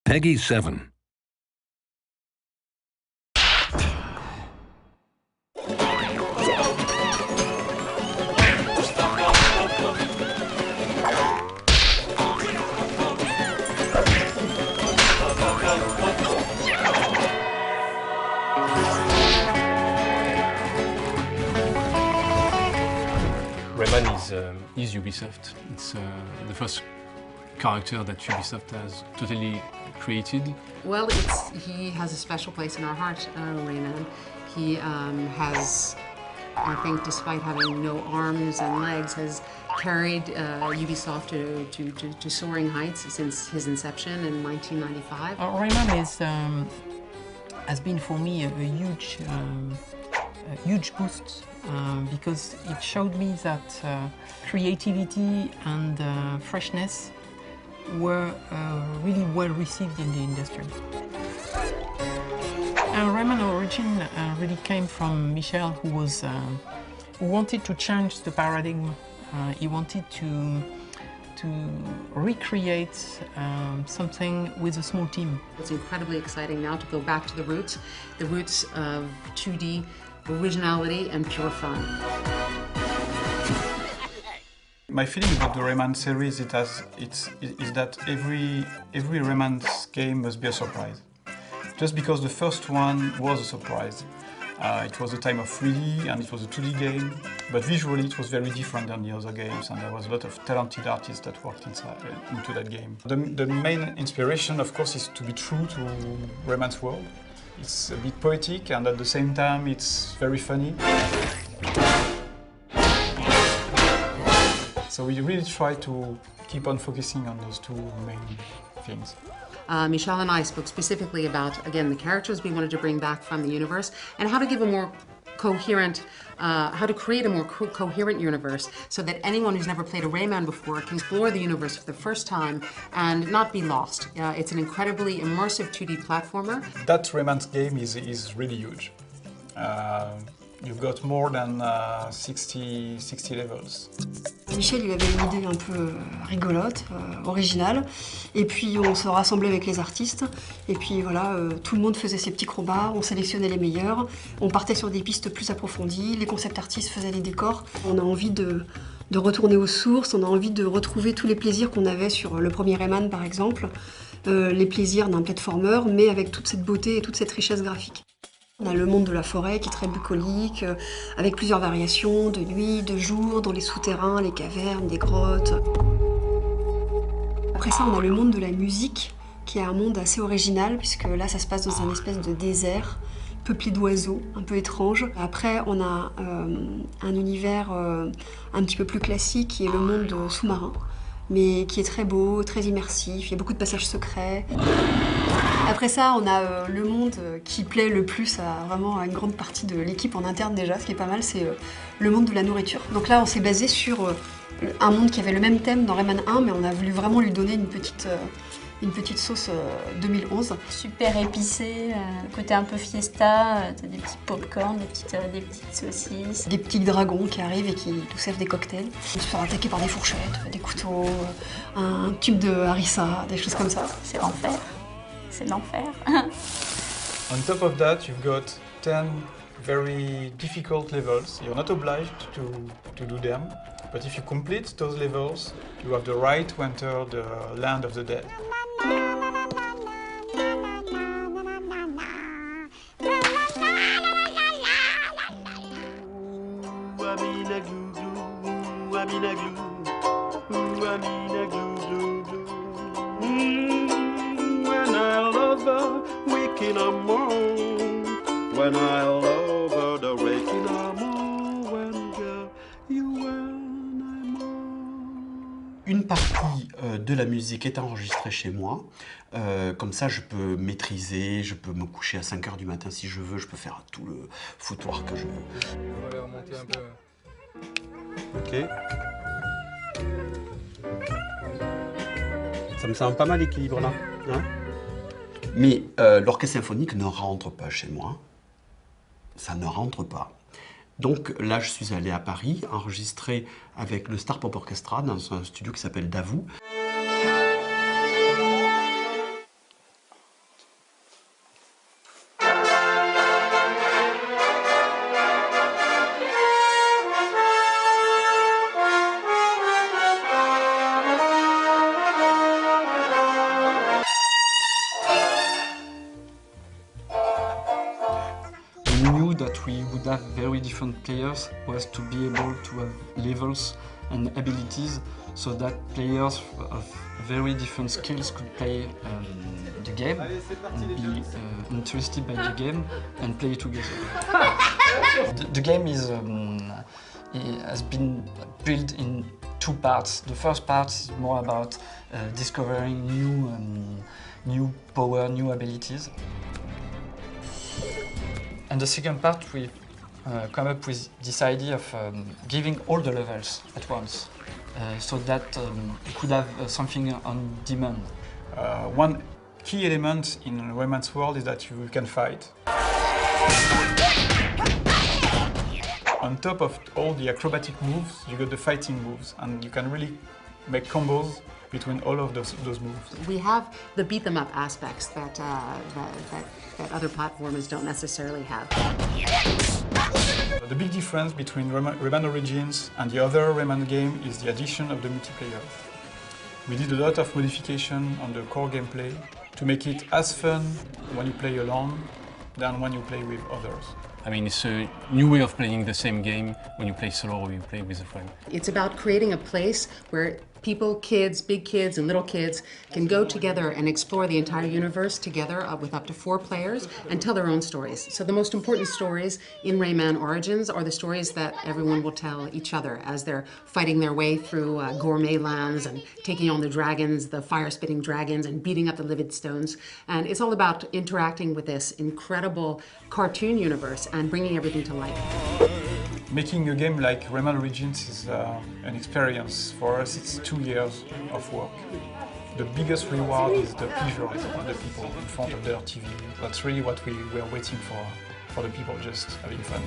Peggy 7. Rayman is Ubisoft. It's the first character that Ubisoft has totally created. Well, he has a special place in our heart, Rayman. He has, I think, despite having no arms and legs, has carried Ubisoft to soaring heights since his inception in 1995. Rayman has been for me a huge boost because it showed me that creativity and freshness were really well received in the industry. Rayman origin really came from Michel, who wanted to change the paradigm. He wanted to recreate something with a small team. It's incredibly exciting now to go back to the roots of 2D originality and pure fun. My feeling about the Rayman series is that every Rayman's game must be a surprise. Just because the first one was a surprise. It was a time of 3D and it was a 2D game, but visually it was very different than the other games, and there was a lot of talented artists that worked into that game. The main inspiration, of course, is to be true to Rayman's world. It's a bit poetic and at the same time it's very funny. So we really try to keep on focusing on those two main things. Michel and I spoke specifically about, again, the characters we wanted to bring back from the universe and how to give a more coherent, how to create a more coherent universe so that anyone who's never played a Rayman before can explore the universe for the first time and not be lost. It's an incredibly immersive 2D platformer. That Rayman's game is really huge. You've got more than 60 levels. Michel, il avait une idée un peu rigolote, originale, et puis on se rassemblait avec les artistes, et puis voilà, tout le monde faisait ses petits combats, on sélectionnait les meilleurs, on partait sur des pistes plus approfondies, les concept artistes faisaient les décors. On a envie de retourner aux sources, on a envie de retrouver tous les plaisirs qu'on avait sur le premier Rayman par exemple, les plaisirs d'un platformer, mais avec toute cette beauté et toute cette richesse graphique. On a le monde de la forêt qui est très bucolique, avec plusieurs variations de nuit, de jour, dans les souterrains, les cavernes, des grottes. Après ça, on a le monde de la musique, qui est un monde assez original, puisque là, ça se passe dans un espèce de désert, peuplé d'oiseaux, un peu étrange. Après, on a un univers un petit peu plus classique, qui est le monde sous-marin, mais qui est très beau, très immersif, il y a beaucoup de passages secrets. Après ça, on a le monde qui plaît le plus à une grande partie de l'équipe en interne déjà, ce qui est pas mal, c'est le monde de la nourriture. Donc là, on s'est basé sur un monde qui avait le même thème dans Rayman 1, mais on a voulu vraiment lui donner une petite sauce 2011. Super épicé, côté un peu fiesta, t'as des petits pop-corn, des petites saucisses. Des petits dragons qui arrivent et qui nous servent des cocktails. On se fait attaquer par des fourchettes, des couteaux, un tube de harissa, des choses comme ça. C'est l'enfer. C'est l'enfer. On top of that, you've got 10 very difficult levels. You're not obliged to do them, but if you complete those levels, you have the right to enter the land of the dead. When I love her, the waking amor, when girl, you when I'm on. Une partie de la musique est enregistrée chez moi. Comme ça, je peux maîtriser, je peux me coucher à 5 h du matin si je veux, je peux faire tout le foutoir que je veux. On va aller remonter un peu. Ok. Ça me semble pas mal l'équilibre là. Hein, mais l'orchestre symphonique ne rentre pas chez moi. Ça ne rentre pas. Donc là, je suis allé à Paris, enregistrer avec le Star Pop Orchestra dans un studio qui s'appelle Davout. have very different players was to be able to have levels and abilities so that players of very different skills could play the game and be interested by the game and play together. The game is it has been built in two parts. The first part is more about discovering new power, new abilities. And the second part, we come up with this idea of giving all the levels at once, so that you could have something on demand. One key element in Rayman's world is that you can fight. On top of all the acrobatic moves, you got the fighting moves, and you can really make combos between all of those moves. We have the beat them up aspects that other platformers don't necessarily have. The big difference between Rayman Origins and the other Rayman game is the addition of the multiplayer. We did a lot of modification on the core gameplay to make it as fun when you play alone than when you play with others. I mean, it's a new way of playing the same game when you play solo or you play with a friend. It's about creating a place where people, kids, big kids and little kids can go together and explore the entire universe together with up to 4 players and tell their own stories. So the most important stories in Rayman Origins are the stories that everyone will tell each other as they're fighting their way through gourmet lands and taking on the dragons, the fire-spitting dragons, and beating up the livid stones. And it's all about interacting with this incredible cartoon universe and bringing everything to life. Making a game like Rayman Origins is an experience. For us, it's 2 years of work. The biggest reward is the pleasure of the people in front of their TV. That's really what we were waiting for the people just having fun.